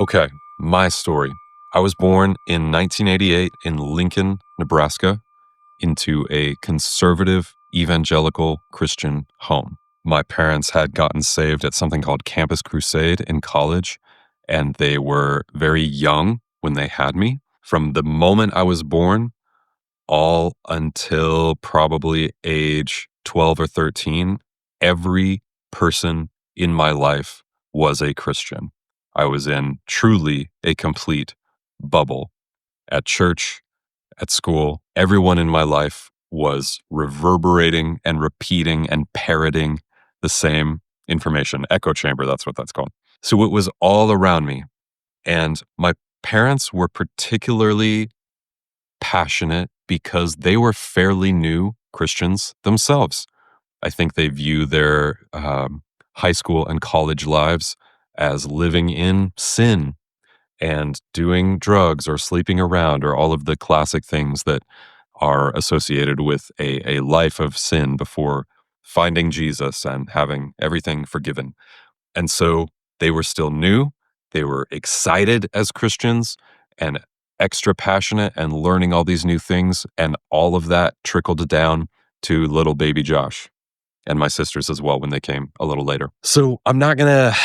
Okay, my story. I was born in 1988 in Lincoln, Nebraska, into a conservative evangelical Christian home. My parents had gotten saved at something called Campus Crusade in college, and they were very young when they had me. From the moment I was born, all until probably age 12 or 13, every person in my life was a Christian. I was in truly a complete bubble at church, at school. Everyone in my life was reverberating and repeating and parroting the same information. Echo chamber, that's what that's called. So it was all around me. And my parents were particularly passionate because they were fairly new Christians themselves. I think they view their high school and college lives as living in sin and doing drugs or sleeping around or all of the classic things that are associated with a life of sin before finding Jesus and having everything forgiven. And so they were still new. They were excited as Christians and extra passionate and learning all these new things. And all of that trickled down to little baby Josh and my sisters as well when they came a little later. So I'm not going to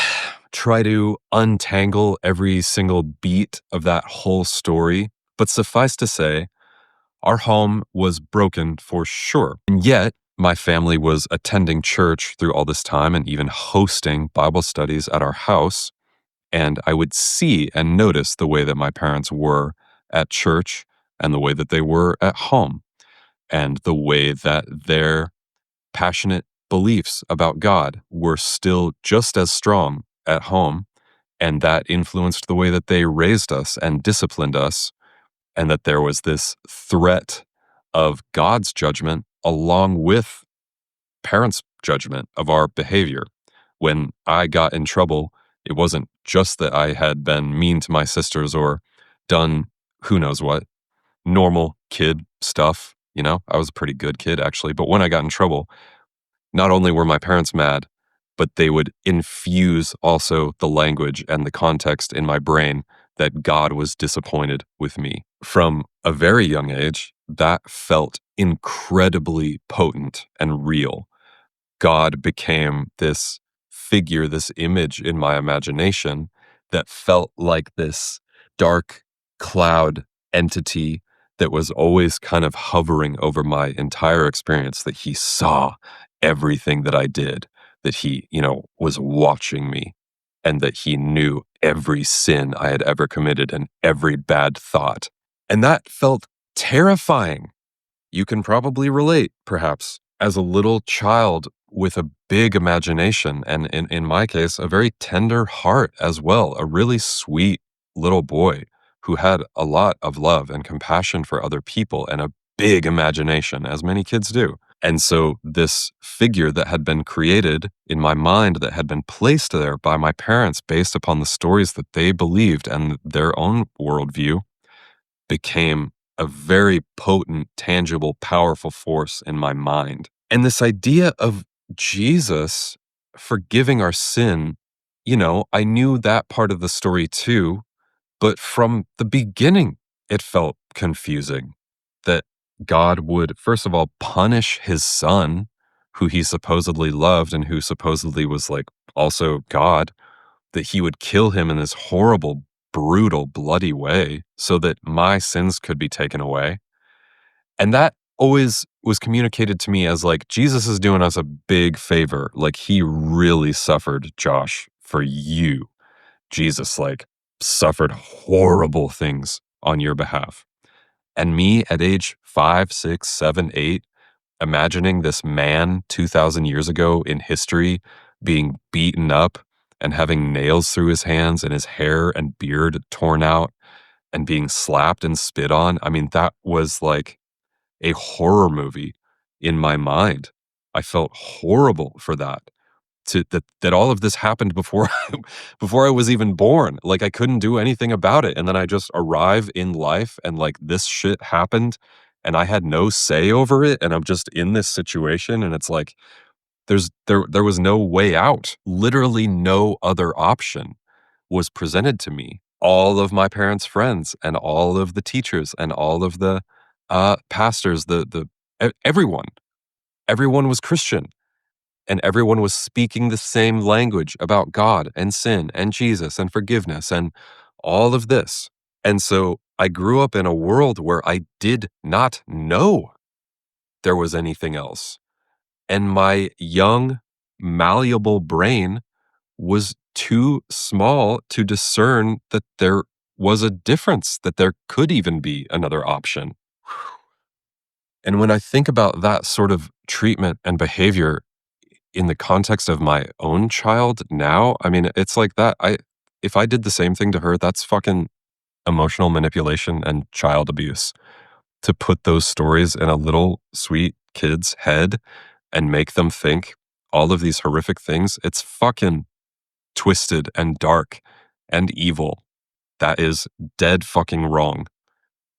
try to untangle every single beat of that whole story, but suffice to say, our home was broken for sure. And yet, my family was attending church through all this time and even hosting Bible studies at our house. And I would see and notice the way that my parents were at church and the way that they were at home and the way that their passionate beliefs about God were still just as strong at home. And that influenced the way that they raised us and disciplined us, and that there was this threat of God's judgment along with parents' judgment of our behavior. When I got in trouble, it wasn't just that I had been mean to my sisters or done who knows what, normal kid stuff. I was a pretty good kid actually. But when I got in trouble, not only were my parents mad, but they would infuse also the language and the context in my brain that God was disappointed with me. From a very young age, that felt incredibly potent and real. God became this figure, this image in my imagination that felt like this dark cloud entity that was always kind of hovering over my entire experience, that he saw everything that I did, that he, was watching me, and that he knew every sin I had ever committed and every bad thought. And that felt terrifying. You can probably relate, perhaps, as a little child with a big imagination, and in my case, a very tender heart as well, a really sweet little boy who had a lot of love and compassion for other people and a big imagination, as many kids do. And so this figure that had been created in my mind, that had been placed there by my parents based upon the stories that they believed and their own worldview, became a very potent, tangible, powerful force in my mind. And this idea of Jesus forgiving our sin, I knew that part of the story too, but from the beginning, it felt confusing that God would, first of all, punish his son, who he supposedly loved and who supposedly was like also God, that he would kill him in this horrible, brutal, bloody way so that my sins could be taken away. And that always was communicated to me as like, Jesus is doing us a big favor. Like, he really suffered, Josh, for you. Jesus, like, suffered horrible things on your behalf. And me at age 5, 6, 7, 8, imagining this man 2,000 years ago in history being beaten up and having nails through his hands and his hair and beard torn out and being slapped and spit on. I mean, that was like a horror movie in my mind. I felt horrible for that. That all of this happened before before I was even born. Like, I couldn't do anything about it. And then I just arrive in life and like this shit happened and I had no say over it. And I'm just in this situation. And it's like, there was no way out. Literally no other option was presented to me all of my parents' friends and all of the teachers and all of the pastors, everyone was Christian, and everyone was speaking the same language about God and sin and Jesus and forgiveness and all of this. And so I grew up in a world where I did not know there was anything else. And my young, malleable brain was too small to discern that there was a difference, that there could even be another option. And when I think about that sort of treatment and behavior in the context of my own child now, I mean, it's like that. If I did the same thing to her, that's fucking emotional manipulation and child abuse. To put those stories in a little sweet kid's head and make them think all of these horrific things, it's fucking twisted and dark and evil. That is dead fucking wrong.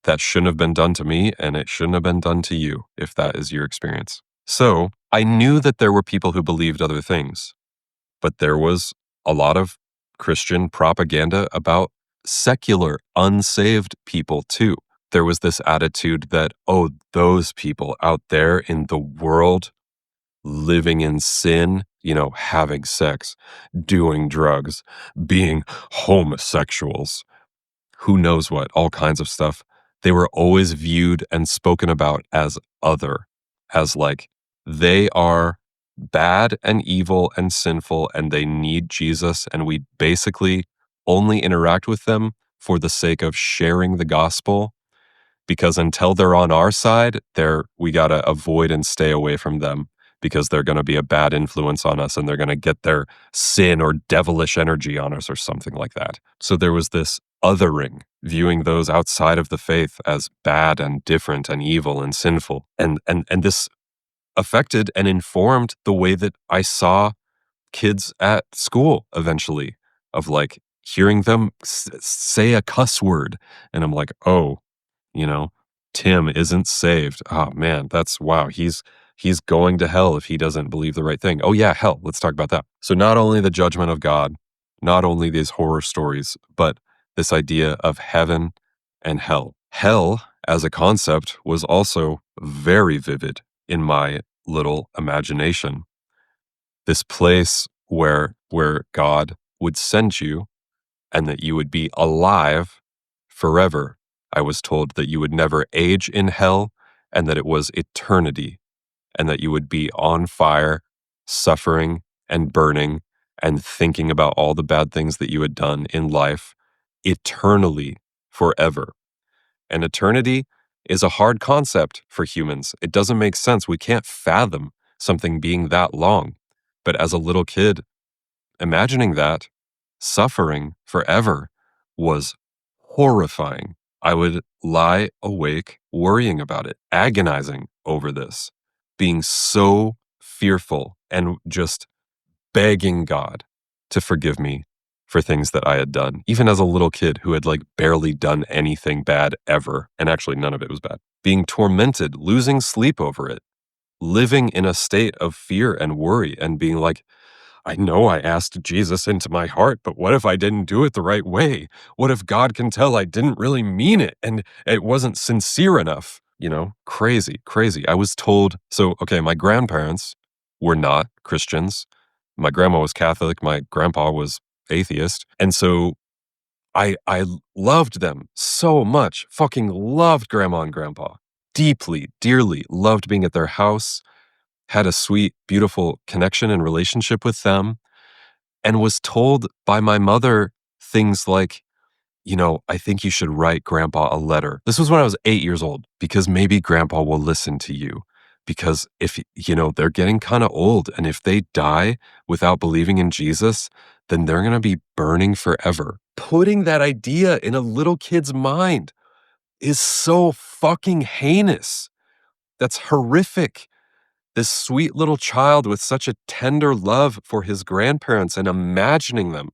That shouldn't have been done to me, and it shouldn't have been done to you if that is your experience. So I knew that there were people who believed other things, but there was a lot of Christian propaganda about secular, unsaved people too. There was this attitude that, oh, those people out there in the world living in sin, having sex, doing drugs, being homosexuals, who knows what, all kinds of stuff. They were always viewed and spoken about as other, as like they are bad and evil and sinful and they need Jesus. And we basically only interact with them for the sake of sharing the gospel, because until they're on our side, we got to avoid and stay away from them because they're going to be a bad influence on us and they're going to get their sin or devilish energy on us or something like that. So there was this othering, viewing those outside of the faith as bad and different and evil and sinful. And this affected and informed the way that I saw kids at school eventually, of like hearing them say a cuss word. And I'm like, oh, you know, Tim isn't saved. Oh man, wow. He's going to hell if he doesn't believe the right thing. Oh yeah, hell. Let's talk about that. So not only the judgment of God, not only these horror stories, but this idea of heaven and hell. Hell as a concept was also very vivid in my little imagination. This place where God would send you and that you would be alive forever. I was told that you would never age in hell and that it was eternity and that you would be on fire, suffering and burning and thinking about all the bad things that you had done in life eternally, forever. And eternity is a hard concept for humans. It doesn't make sense. We can't fathom something being that long. But as a little kid, imagining that, suffering forever, was horrifying. I would lie awake worrying about it, agonizing over this, being so fearful and just begging God to forgive me for things that I had done, even as a little kid who had like barely done anything bad ever. And actually, none of it was bad. Being tormented, losing sleep over it, living in a state of fear and worry and being like, I know I asked Jesus into my heart, but what if I didn't do it the right way? What if God can tell I didn't really mean it and it wasn't sincere enough? Crazy, crazy. I was told, okay, my grandparents were not Christians. My grandma was Catholic. My grandpa was atheist. And so I loved them so much, fucking loved grandma and grandpa deeply, dearly, loved being at their house, had a sweet, beautiful connection and relationship with them, and was told by my mother things like, I think you should write grandpa a letter. This was when I was 8 years old, because maybe grandpa will listen to you. Because if, they're getting kind of old, and if they die without believing in Jesus, then they're going to be burning forever. Putting that idea in a little kid's mind is so fucking heinous. That's horrific. This sweet little child with such a tender love for his grandparents and imagining them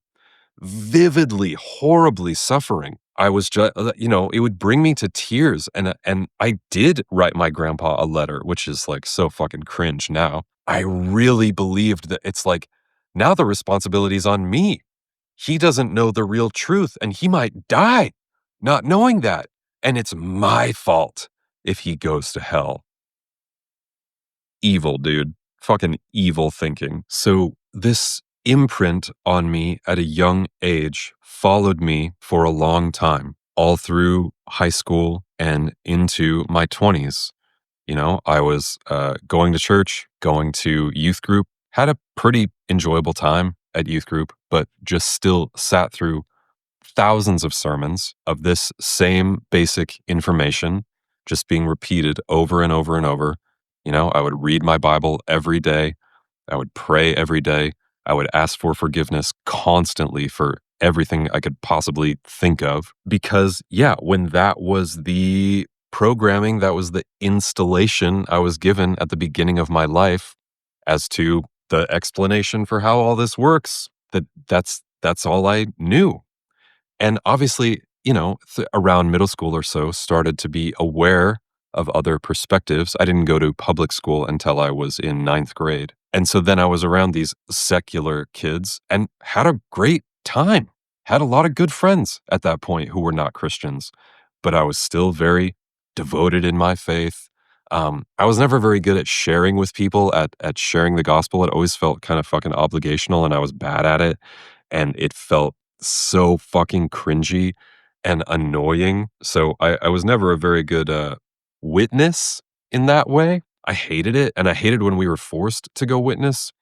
vividly, horribly suffering. I was just, it would bring me to tears. And I did write my grandpa a letter, which is like so fucking cringe now. I really believed that it's like, now the responsibility's on me. he doesn't know the real truth and he might die not knowing that. And it's my fault if he goes to hell. Evil, dude. Fucking evil thinking. So this imprint on me at a young age followed me for a long time, all through high school and into my 20s. I was going to church, going to youth group, had a pretty enjoyable time at youth group, but just still sat through thousands of sermons of this same basic information just being repeated over and over and over. I would read my Bible every day. I would pray every day. I would ask for forgiveness constantly for everything I could possibly think of. Because, yeah, when that was the programming, that was the installation I was given at the beginning of my life as to the explanation for how all this works, that's all I knew. And obviously, around middle school or so, started to be aware of other perspectives. I didn't go to public school until I was in ninth grade. And so then I was around these secular kids and had a great time. Had a lot of good friends at that point who were not Christians, but I was still very devoted in my faith. I was never very good at sharing with people, at sharing the gospel. It always felt kind of fucking obligational and I was bad at it. And it felt so fucking cringy and annoying. So I was never a very good witness in that way. I hated it. And I hated when we were forced to go witness,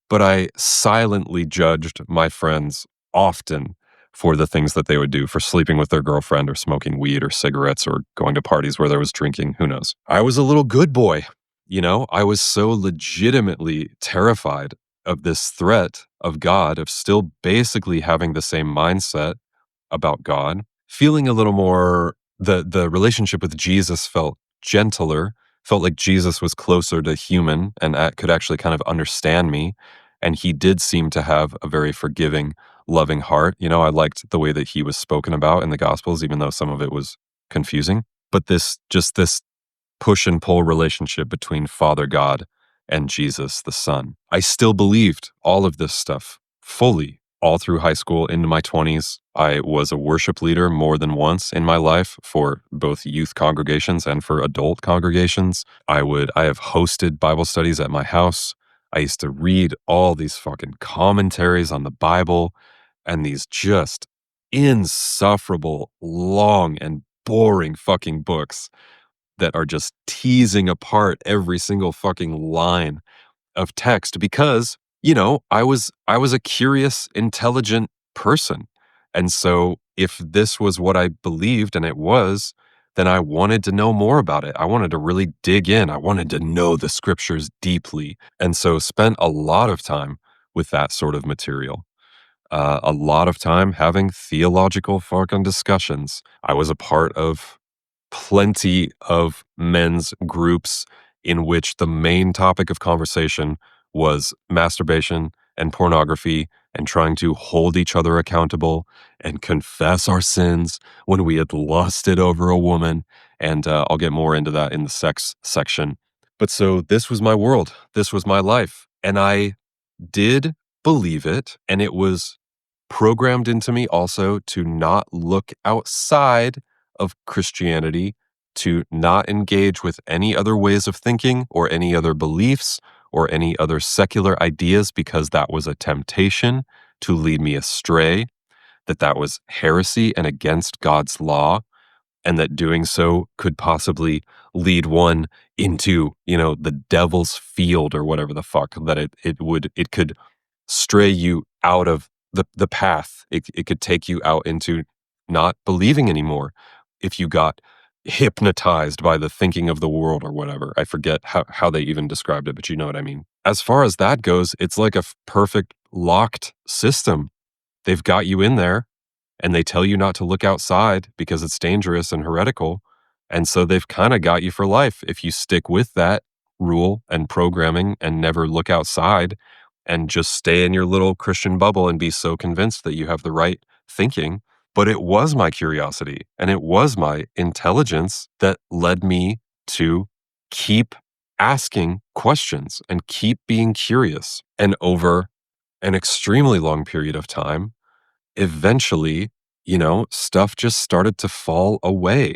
but I silently judged my friends often for the things that they would do, for sleeping with their girlfriend or smoking weed or cigarettes or going to parties where there was drinking. Who knows? I was a little good boy. I was so legitimately terrified of this threat of God, of still basically having the same mindset about God, feeling a little more the relationship with Jesus felt gentler, felt like Jesus was closer to human and could actually kind of understand me. And he did seem to have a very forgiving, loving heart. I liked the way that he was spoken about in the Gospels, even though some of it was confusing. But this push and pull relationship between Father God and Jesus the Son. I still believed all of this stuff fully all through high school into my 20s. I was a worship leader more than once in my life for both youth congregations and for adult congregations. I have hosted Bible studies at my house. I used to read all these fucking commentaries on the Bible and these just insufferable, long and boring fucking books that are just teasing apart every single fucking line of text because, I was a curious, intelligent person. And so if this was what I believed and it was, then I wanted to know more about it. I wanted to really dig in. I wanted to know the scriptures deeply. And so spent a lot of time with that sort of material. A lot of time having theological fucking discussions. I was a part of plenty of men's groups in which the main topic of conversation was masturbation and pornography and trying to hold each other accountable and confess our sins when we had lusted over a woman. And I'll get more into that in the sex section. But so this was my world. This was my life. And I did believe it. And it was programmed into me also to not look outside of Christianity, to not engage with any other ways of thinking or any other beliefs or any other secular ideas because that was a temptation to lead me astray, that was heresy and against God's law, and that doing so could possibly lead one into, the devil's field or whatever the fuck, that it could stray you out of the path. It could take you out into not believing anymore if you got hypnotized by the thinking of the world or whatever. I forget how they even described it, but you know what I mean. As far as that goes, it's like a perfect locked system. They've got you in there and they tell you not to look outside because it's dangerous and heretical. And so they've kind of got you for life if you stick with that rule and programming and never look outside and just stay in your little Christian bubble and be so convinced that you have the right thinking. But it was my curiosity and it was my intelligence that led me to keep asking questions and keep being curious. And over an extremely long period of time, eventually, stuff just started to fall away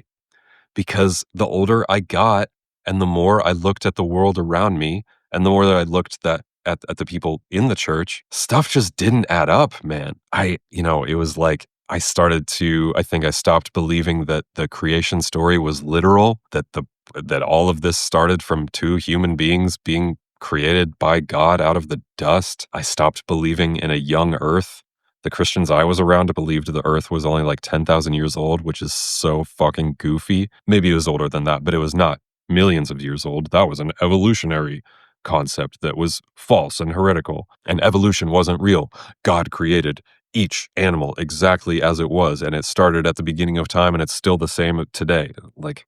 because the older I got and the more I looked at the world around me and the more that I looked at the people in the church, stuff just didn't add up, man. It was like I think I stopped believing that the creation story was literal, that all of this started from two human beings being created by God out of the dust. I stopped believing in a young earth. The Christians I was around believed the earth was only like 10,000 years old, which is so fucking goofy. Maybe it was older than that, but it was not millions of years old. That was an evolutionary concept that was false and heretical. And evolution wasn't real. God created each animal exactly as it was, and it started at the beginning of time, and it's still the same today. Like,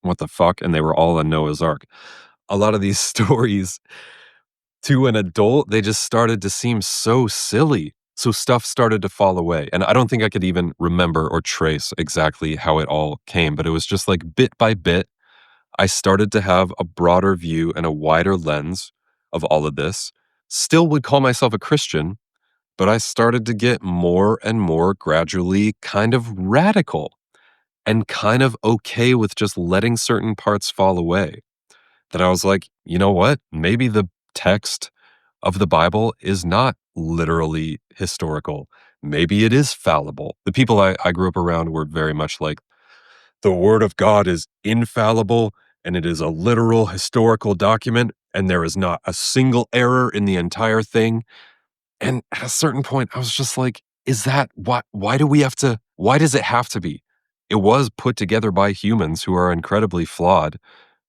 what the fuck? And they were all in Noah's Ark. A lot of these stories to an adult, they just started to seem so silly. So stuff started to fall away. And I don't think I could even remember or trace exactly how it all came, but it was just like bit by bit, I started to have a broader view and a wider lens of all of this. Still would call myself a Christian, but I started to get more and more gradually kind of radical and kind of okay with just letting certain parts fall away. That I was like, you know what? Maybe the text of the Bible is not literally historical. Maybe it is fallible. The people I grew up around were very much like, the Word of God is infallible and it is a literal historical document, and there is not a single error in the entire thing. And at a certain point, I was just like, is that why do we have to, why does it have to be? It was put together by humans who are incredibly flawed.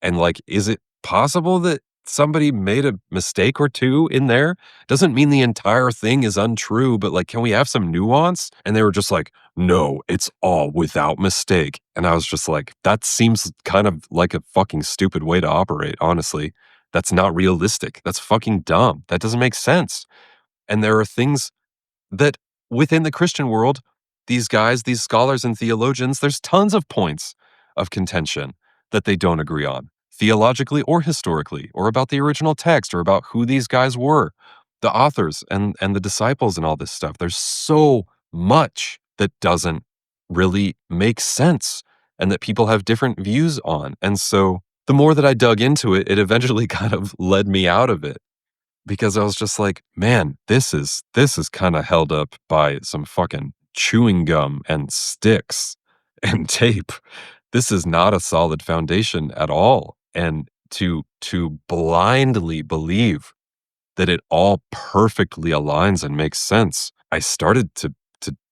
And like, is it possible that somebody made a mistake or two in there? Doesn't mean the entire thing is untrue, but like, can we have some nuance? And they were just like, no, it's all without mistake. And I was just like, that seems kind of like a fucking stupid way to operate, honestly. That's not realistic. That's fucking dumb. That doesn't make sense. And there are things that within the Christian world, these guys, these scholars and theologians, there's tons of points of contention that they don't agree on, theologically or historically, or about the original text, or about who these guys were, the authors and the disciples and all this stuff. There's so much that doesn't really make sense and that people have different views on. And so the more that I dug into it, it eventually kind of led me out of it because I was just like, man, this is kind of held up by some fucking chewing gum and sticks and tape. This is not a solid foundation at all. And to blindly believe that it all perfectly aligns and makes sense, I started to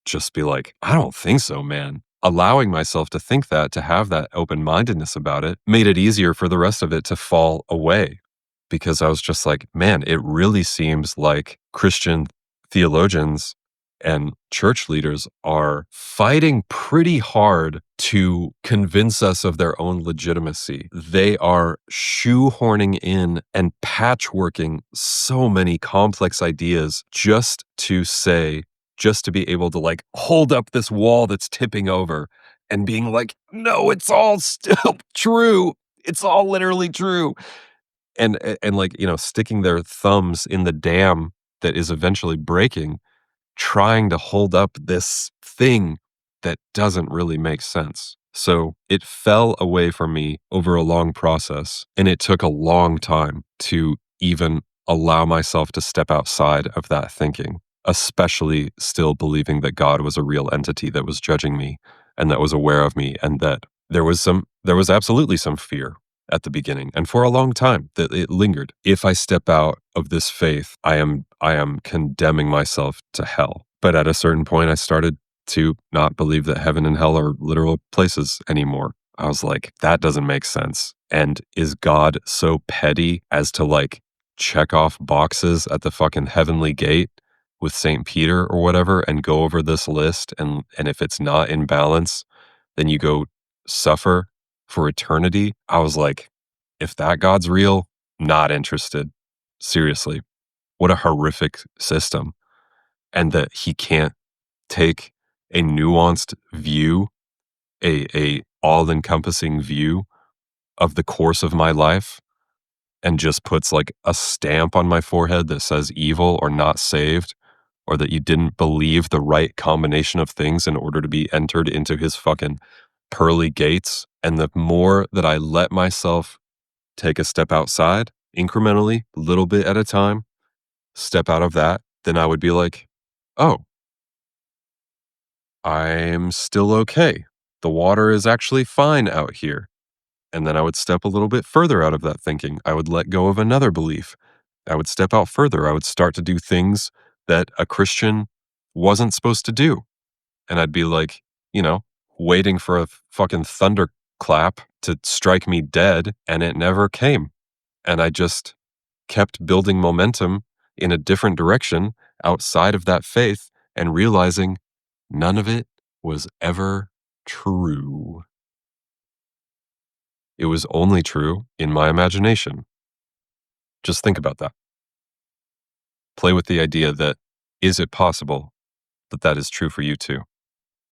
just be like, I don't think so, man. Allowing myself to think that, to have that open-mindedness about it, made it easier for the rest of it to fall away because I was just like, man, it really seems like Christian theologians and church leaders are fighting pretty hard to convince us of their own legitimacy. They are shoehorning in and patchworking so many complex ideas just to be able to like hold up this wall that's tipping over and being like, no, it's all still true. It's all literally true. And like, sticking their thumbs in the dam that is eventually breaking, trying to hold up this thing that doesn't really make sense. So it fell away from me over a long process, and it took a long time to even allow myself to step outside of that thinking, especially still believing that God was a real entity that was judging me and that was aware of me, and that there was absolutely some fear at the beginning, and for a long time that it lingered. If I step out of this faith, I am condemning myself to hell. But at a certain point, I started to not believe that heaven and hell are literal places anymore. I was like, that doesn't make sense. And is God so petty as to like check off boxes at the fucking heavenly gate with St. Peter or whatever and go over this list, and if it's not in balance, then you go suffer for eternity? I was like, if that God's real, not interested. Seriously, what a horrific system. And that he can't take a nuanced view, a all-encompassing view of the course of my life and just puts like a stamp on my forehead that says evil or not saved or that you didn't believe the right combination of things in order to be entered into his fucking pearly gates. And the more that I let myself take a step outside, incrementally, a little bit at a time, step out of that, then I would be like, oh, I'm still okay. The water is actually fine out here. And then I would step a little bit further out of that thinking. I would let go of another belief. I would step out further. I would start to do things that a Christian wasn't supposed to do. And I'd be like, waiting for a fucking thunderclap to strike me dead. And it never came. And I just kept building momentum in a different direction outside of that faith and realizing none of it was ever true. It was only true in my imagination. Just think about that. Play with the idea that is it possible that that is true for you too?